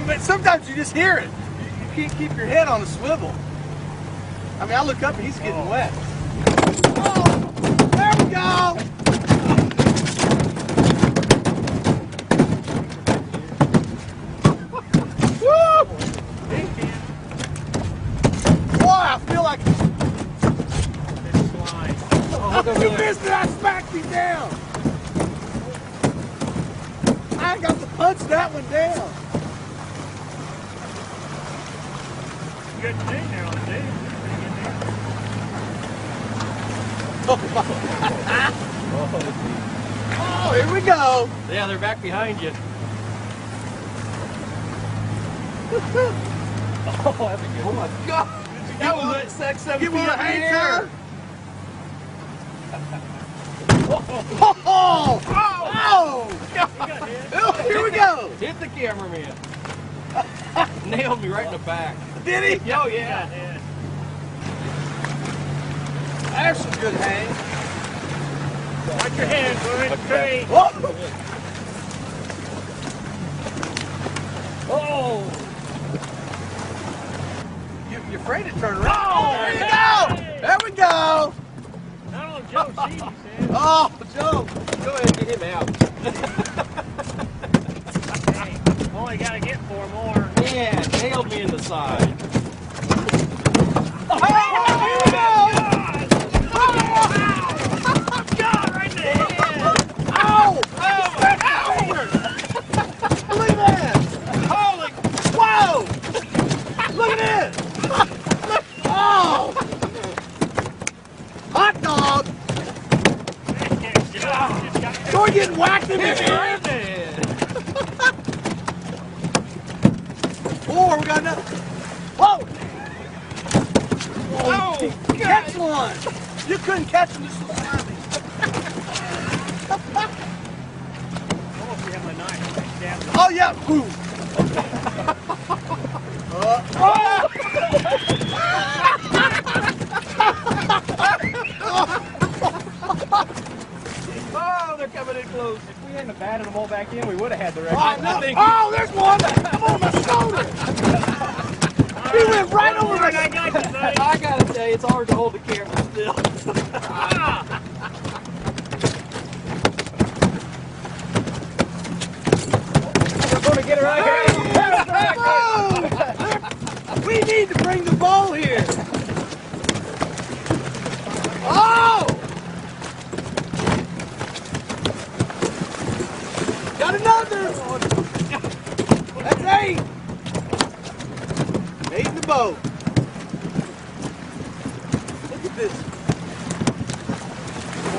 But sometimes you just hear it. You can't keep your head on a swivel. I mean, I look up and he's getting wet. Oh, there we go. Woo! Boy, I feel like you missed it. I smacked him down. I got to punch that one down. Good thing there on the day. Oh, here we go. Yeah, they're back behind you. Oh, that's a good one. Oh my God. That was like 6, 7 Give feet me a up in the hang air. time. Oh! Oh! Oh! Here we go. Hit the cameraman. Nailed me right in the back. Did he? Oh, yeah. There's some good hang. Watch your hands, we're in the tree. Oh! You're afraid to turn around. Oh, there you go. There we go. Not on Joe Sheedy's head. Oh, Joe. Go ahead and get him out. Hey, only got to get 4 more. Yeah, nailed me in the side. Oh, here we go. God, right in the head. Ow! Look at that! Holy! Whoa! Look at this! Oh! Hot dog! You're getting whacked in the head! Oh, we got another. Whoa! Oh, Catch one! You couldn't catch him, this was slimy. Almost have my knife. I stabbed him. Oh, yeah! Boom! oh, they're coming in close. If we hadn't batted them all back in, we would have had the record. Oh, no. Oh, there's one! I'm on my shoulder! He went right over my I got you, buddy. I gotta tell you, it's hard to hold the camera still. We're gonna get her right here. We need to bring the ball here. Oh! Got another. That's 8. 8 in the boat. Look at this.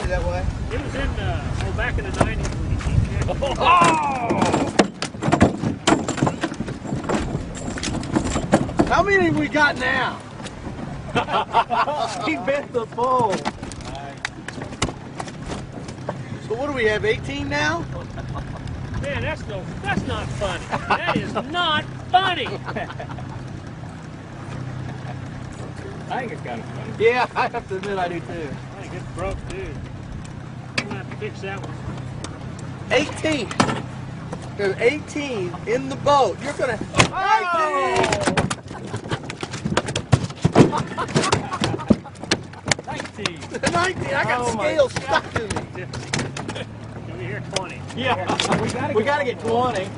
That way. It was in back in the 90s when he came here. Oh! How many have we got now? He bent the pole. So what do we have, 18 now? Man, that's not funny. That is not funny. I think it's kind of funny. Yeah, I have to admit I do too. I think it's broke, dude. I'm gonna have to fix that one. 18. There's 18 in the boat. You're gonna. 19. 19. I got scales stuck to me. Give me here 20. Yeah, we gotta get 20.